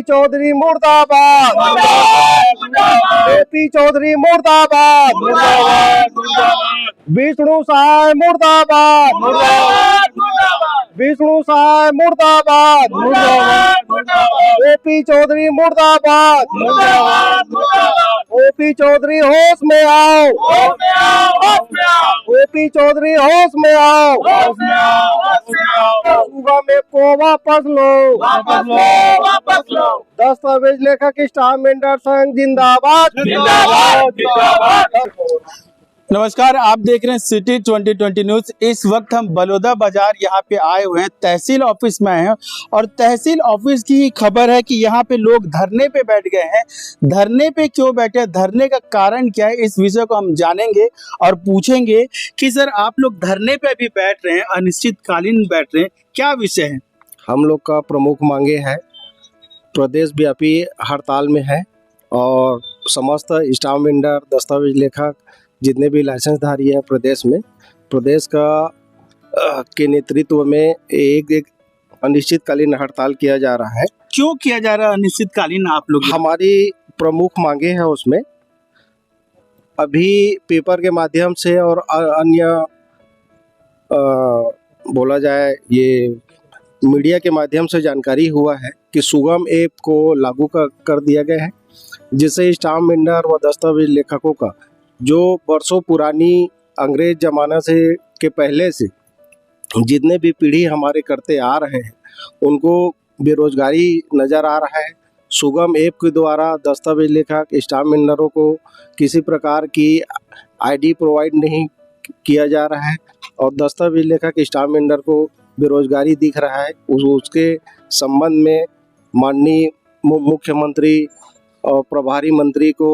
चौधरी मुर्दाबाद, ओपी चौधरी मुर्दाबाद, विष्णु सहाय मुर्दाबाद, विष्णु सहाय मुर्दाबाद, ओपी चौधरी मुर्दाबाद, ओपी चौधरी होश में आओ, ओपी चौधरी होश में आओ, में को वापस लो, दस्तावेज लेखक स्टाफ मेंबर संघ जिंदाबाद। नमस्कार, आप देख रहे हैं सिटी 2020 न्यूज। इस वक्त हम बलौदा बाजार यहाँ पे आए हुए हैं, तहसील ऑफिस में आए हैं और तहसील ऑफिस की खबर है कि यहाँ पे लोग धरने पे बैठ गए हैं। धरने पे क्यों बैठे, धरने का कारण क्या है, इस विषय को हम जानेंगे और पूछेंगे कि सर आप लोग धरने पे भी बैठ रहे हैं, अनिश्चितकालीन बैठ रहे हैं, क्या विषय है? हम लोग का प्रमुख मांगे है, प्रदेश व्यापी हड़ताल में है और समस्त स्टाफ मेंबर, दस्तावेज लेखक, जितने भी लाइसेंसधारी है प्रदेश में, प्रदेश का के नेतृत्व में एक अनिश्चितकालीन हड़ताल किया जा रहा है। क्यों किया जा रहा है अनिश्चितकालीन? आप लोग, हमारी प्रमुख मांगे हैं उसमें अभी पेपर के माध्यम से और अन्य बोला जाए ये मीडिया के माध्यम से जानकारी हुआ है कि सुगम ऐप को लागू कर दिया गया है, जिससे स्टाफ मेंबर व दस्तावेज लेखकों का जो वर्षों पुरानी अंग्रेज जमाना से के पहले से जितने भी पीढ़ी हमारे करते आ रहे हैं उनको बेरोजगारी नज़र आ रहा है। सुगम ऐप के द्वारा दस्तावेज लेखक स्टाफ मेंबरों को किसी प्रकार की आईडी प्रोवाइड नहीं किया जा रहा है और दस्तावेज लेखक स्टाफ मेंबर को बेरोजगारी दिख रहा है। उसके संबंध में माननीय मुख्यमंत्री और प्रभारी मंत्री को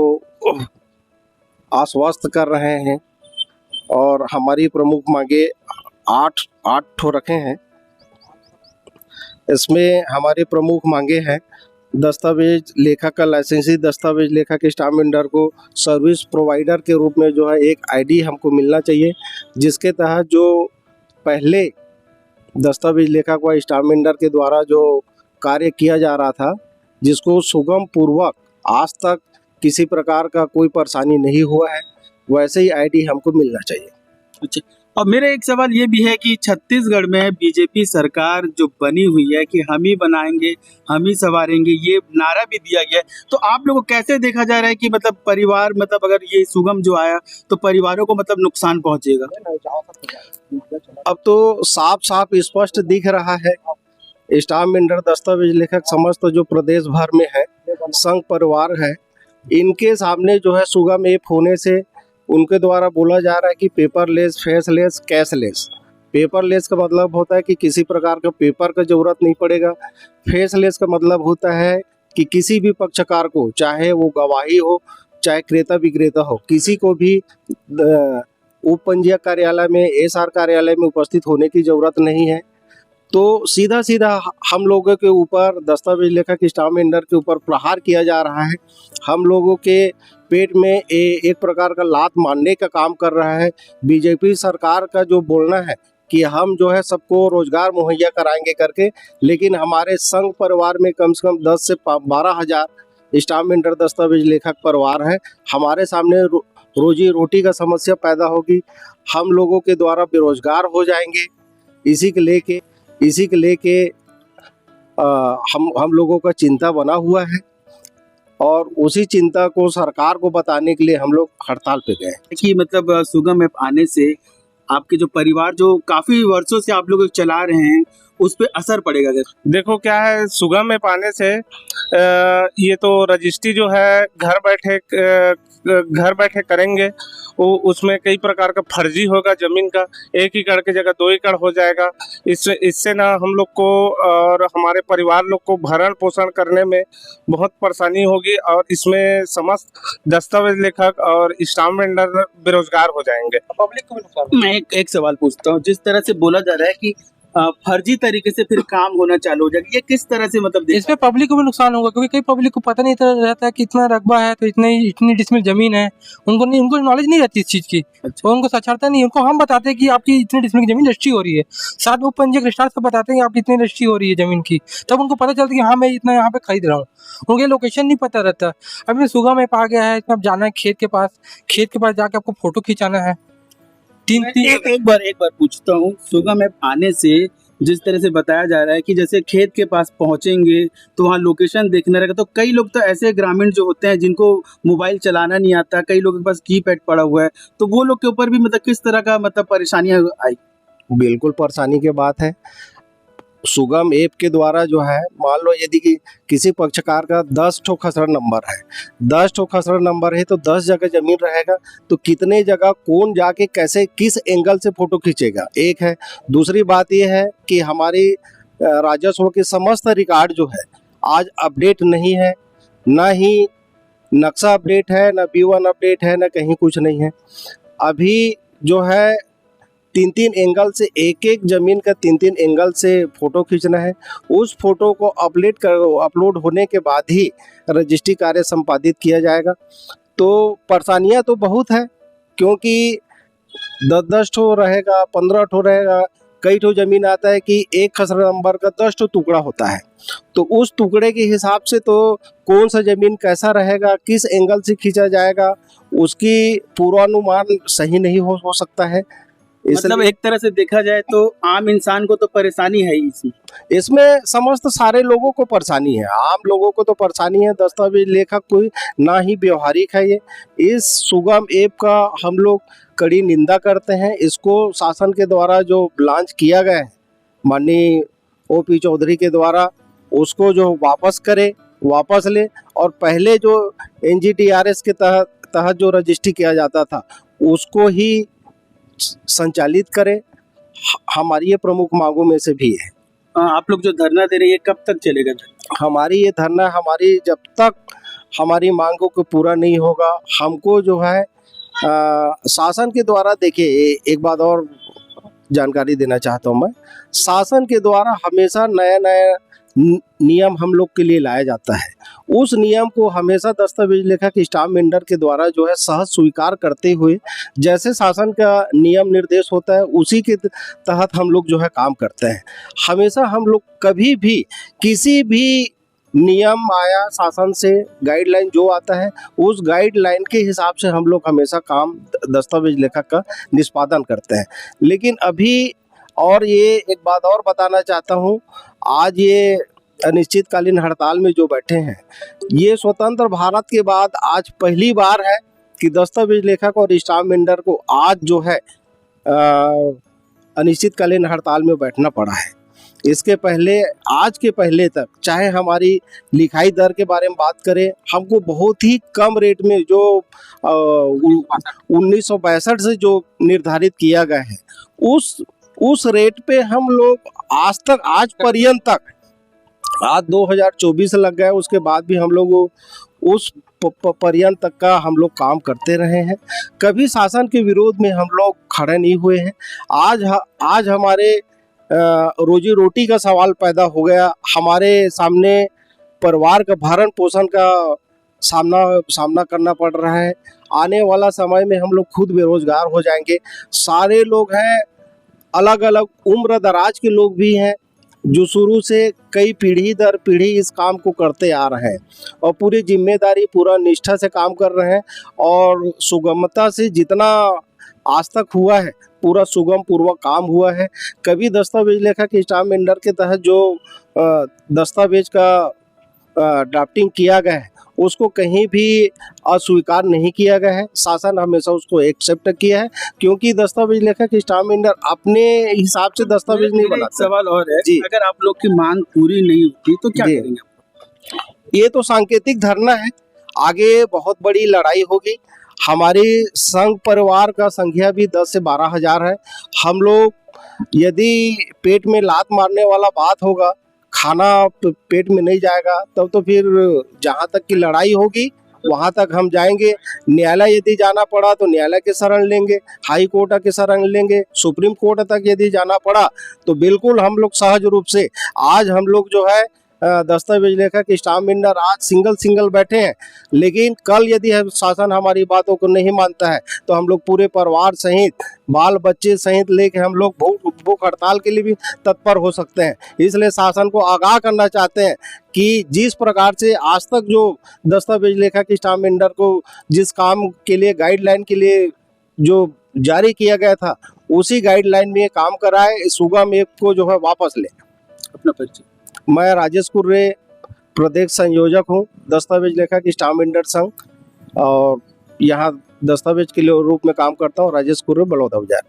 आश्वस्त कर रहे हैं और हमारी प्रमुख मांगे आठ ठो रखे हैं। इसमें हमारी प्रमुख मांगे हैं दस्तावेज लेखक का लाइसेंसी दस्तावेज लेखक स्टाफ मेंबर को सर्विस प्रोवाइडर के रूप में जो है एक आईडी हमको मिलना चाहिए, जिसके तहत जो पहले दस्तावेज लेखक व स्टाफ मेंबर के द्वारा जो कार्य किया जा रहा था, जिसको सुगम पूर्वक आज तक किसी प्रकार का कोई परेशानी नहीं हुआ है, वैसे ही आईडी हमको मिलना चाहिए। अच्छा, और मेरा एक सवाल ये भी है कि छत्तीसगढ़ में बीजेपी सरकार जो बनी हुई है कि हम ही बनाएंगे, हम ही संवारेंगे, ये नारा भी दिया गया है, तो आप लोगों को कैसे देखा जा रहा है कि मतलब परिवार, मतलब अगर ये सुगम जो आया तो परिवारों को मतलब नुकसान पहुंचेगा? अब तो साफ साफ स्पष्ट दिख रहा है, स्टाफ मेंबर दस्तावेज लेखक समस्त जो प्रदेश भर में है, संघ परिवार है, इनके सामने जो है सुगम ऐप होने से उनके द्वारा बोला जा रहा है कि पेपरलेस, फेसलेस, कैशलेस। पेपरलेस का मतलब होता है कि किसी प्रकार का पेपर का जरूरत नहीं पड़ेगा। फेसलेस का मतलब होता है कि किसी भी पक्षकार को, चाहे वो गवाही हो, चाहे क्रेता विक्रेता हो, किसी को भी उप पंजीयक कार्यालय में, एसआर कार्यालय में उपस्थित होने की जरूरत नहीं है। तो सीधा सीधा हम लोगों के ऊपर, दस्तावेज लेखक स्टाफ मेंबर के ऊपर प्रहार किया जा रहा है। हम लोगों के पेट में एक प्रकार का लात मारने का काम कर रहा है। बीजेपी सरकार का जो बोलना है कि हम जो है सबको रोजगार मुहैया कराएंगे करके, लेकिन हमारे संघ परिवार में कम से कम 10 से 12 हज़ार स्टाफ मेंबर दस्तावेज लेखक परिवार है। हमारे सामने रोजी रोटी का समस्या पैदा होगी, हम लोगों के द्वारा बेरोजगार हो जाएंगे। इसी के लेके हम लोगों का चिंता बना हुआ है और उसी चिंता को सरकार को बताने के लिए हम लोग हड़ताल पे गए कि मतलब सुगम ऐप आने से आपके जो परिवार जो काफी वर्षों से आप लोग चला रहे हैं उस पे असर पड़ेगा? देखो क्या है, सुगम ऐप आने से ये तो रजिस्ट्री जो है घर बैठे करेंगे, वो उसमें कई प्रकार का फर्जी होगा। जमीन का 1 एकड़ की जगह 2 एकड़ हो जाएगा। इससे ना हम लोग को और हमारे परिवार लोग को भरण पोषण करने में बहुत परेशानी होगी और इसमें समस्त दस्तावेज लेखक और स्टाफ मेंबर बेरोजगार हो जाएंगे। पब्लिक को भी नुकसान। मैं एक सवाल पूछता हूँ, जिस तरह से बोला जा रहा है कि फर्जी तरीके से फिर काम होना चालू हो जाएगा, ये किस तरह से मतलब इसमें पब्लिक को भी नुकसान होगा, क्योंकि कई पब्लिक को पता नहीं रहता है कि इतना रकबा है तो इतनी डिसमिल जमीन है। उनको नॉलेज नहीं रहती इस चीज़ की। अच्छा। और उनको साक्षरता नहीं, उनको हम बताते हैं कि आपकी इतनी डिसमिल की जमीन रजिस्ट्री हो रही है, साथ में पंजीयक रजिस्ट्रार सब बताते हैं कि आपकी इतनी रजिस्ट्री हो रही है जमीन की, तब उनको पता चलता है कि हाँ मैं इतना यहाँ पे खरीद रहा हूँ। उनके लोकेशन नहीं पता रहता। अभी सुगम ऐप आ गया है, इसमें आप जाना है खेत के पास जाके आपको फोटो खिंचाना है। एक बार पूछता हूँ, सुगम ऐप आने से जिस तरह से बताया जा रहा है कि जैसे खेत के पास पहुंचेंगे तो वहाँ लोकेशन देखना रहेगा, तो कई लोग तो ऐसे ग्रामीण जो होते हैं जिनको मोबाइल चलाना नहीं आता, कई लोगों के पास कीपैड पड़ा हुआ है, तो वो लोग के ऊपर भी मतलब किस तरह का मतलब परेशानियां आई? बिल्कुल परेशानी की बात है। सुगम ऐप के द्वारा जो है, मान लो यदि कि किसी पक्षकार का 10 ठो खसरा नंबर है, 10 ठो खसरा नंबर है तो 10 जगह जमीन रहेगा, तो कितने जगह कौन जाके कैसे किस एंगल से फोटो खींचेगा, एक है। दूसरी बात यह है कि हमारी राजस्व के समस्त रिकॉर्ड जो है आज अपडेट नहीं है, ना ही नक्शा अपडेट है, ना B1 अपडेट है, ना कहीं कुछ नहीं है। अभी जो है 3-3 एंगल से एक जमीन का 3-3 एंगल से फोटो खींचना है। उस फोटो को अपलोड होने के बाद ही रजिस्ट्री कार्य संपादित किया जाएगा। तो परेशानियां तो बहुत है, क्योंकि 10-10 ठो रहेगा, 15 ठो रहेगा। कई ठो जमीन आता है कि एक खसरा नंबर का 10 ठो टुकड़ा होता है, तो उस टुकड़े के हिसाब से तो कौन सा जमीन कैसा रहेगा, किस एंगल से खींचा जाएगा, उसकी पूर्वानुमान सही नहीं हो सकता है। मतलब एक तरह से देखा जाए तो आम इंसान को तो परेशानी है ही इसमें समस्त सारे लोगों को परेशानी है, आम लोगों को तो परेशानी है, दस्तावेज लेखक कोई ना ही व्यवहारिक है। ये इस सुगम ऐप का हम लोग कड़ी निंदा करते हैं। इसको शासन के द्वारा जो लॉन्च किया गया है माननीय OP चौधरी के द्वारा, उसको जो वापस ले, और पहले जो NGTRS के तहत जो रजिस्ट्री किया जाता था उसको ही संचालित करें। हमारी ये प्रमुख मांगों में से भी है। आप लोग जो धरना दे रहे हैं कब तक चलेगा? हमारी ये धरना जब तक हमारी मांगों को पूरा नहीं होगा, हमको जो है शासन के द्वारा, देखिए एक बात और जानकारी देना चाहता हूँ मैं, शासन के द्वारा हमेशा नया नियम हम लोग के लिए लाया जाता है। उस नियम को हमेशा दस्तावेज लेखक स्टाम्प वेंडर के द्वारा जो है सहज स्वीकार करते हुए, जैसे शासन का नियम निर्देश होता है उसी के तहत हम लोग जो है काम करते हैं। हमेशा हम लोग कभी भी किसी भी नियम आया शासन से, गाइडलाइन जो आता है उस गाइडलाइन के हिसाब से हम लोग हमेशा काम दस्तावेज लेखक का निष्पादन करते हैं। लेकिन अभी और ये एक बात और बताना चाहता हूँ, आज ये अनिश्चितकालीन हड़ताल में जो बैठे हैं, ये स्वतंत्र भारत के बाद आज पहली बार है कि दस्तावेज लेखक और स्टाम्प वेंडर को आज जो है अनिश्चितकालीन हड़ताल में बैठना पड़ा है। इसके पहले, आज के पहले तक, चाहे हमारी लिखाई दर के बारे में बात करें, हमको बहुत ही कम रेट में जो 1962 से जो निर्धारित किया गया है उस रेट पे हम लोग आज पर्यंत तक, आज 2024 लग गया, उसके बाद भी हम लोग उस पर्यंत तक का हम लोग काम करते रहे हैं। कभी शासन के विरोध में हम लोग खड़े नहीं हुए हैं। आज हमारे रोजी रोटी का सवाल पैदा हो गया, हमारे सामने परिवार का भरण पोषण का सामना करना पड़ रहा है। आने वाला समय में हम लोग खुद बेरोजगार हो जाएंगे। सारे लोग हैं, अलग अलग उम्र दराज के लोग भी हैं जो शुरू से कई पीढ़ी दर पीढ़ी इस काम को करते आ रहे हैं और पूरी जिम्मेदारी, पूरा निष्ठा से काम कर रहे हैं, और सुगमता से जितना आज तक हुआ है पूरा सुगम पूर्वक काम हुआ है। कभी दस्तावेज लेखक स्टाम्प वेंडर के तहत जो दस्तावेज का ड्राफ्टिंग किया गया है उसको कहीं भी अस्वीकार नहीं किया गया है। शासन हमेशा उसको एक्सेप्ट किया है, क्योंकि दस्तावेज लेखक स्टाम्प वेंडर अपने हिसाब से दस्तावेज नहीं बनाते। सवाल और है जी, अगर आप लोग की मांग पूरी नहीं होती तो क्या करेंगे? ये तो सांकेतिक धरना है, आगे बहुत बड़ी लड़ाई होगी। हमारी संघ परिवार का संख्या भी 10 से 12 हजार है। हम लोग यदि पेट में लात मारने वाला बात होगा, खाना पेट में नहीं जाएगा, तब तो फिर जहाँ तक की लड़ाई होगी वहां तक हम जाएंगे। न्यायालय यदि जाना पड़ा तो न्यायालय की शरण लेंगे, हाई कोर्ट की शरण लेंगे, सुप्रीम कोर्ट तक यदि जाना पड़ा तो बिल्कुल हम लोग सहज रूप से, आज हम लोग जो है दस्तावेज लेखक स्टाम्प बिल्डर आज सिंगल बैठे हैं, लेकिन कल यदि शासन हमारी बातों को नहीं मानता है तो हम लोग पूरे परिवार सहित, बाल बच्चे सहित लेके हम लोग भूख हड़ताल के लिए भी तत्पर हो सकते हैं। इसलिए शासन को आगाह करना चाहते हैं कि जिस प्रकार से आज तक जो दस्तावेज लेखक स्टाम्प बिल्डर को जिस काम के लिए, गाइडलाइन के लिए जो जारी किया गया था, उसी गाइडलाइन में काम कराए, सुगम ऐप को जो है वापस ले। अपना परिचय। मैं राजेश कुर्रे प्रदेश संयोजक हूँ दस्तावेज लेखक स्टाम्प बिल्डर संघ, और यहाँ दस्तावेज के लिए रूप में काम करता हूँ। राजेश कुर्रे, बलौदा बाजार।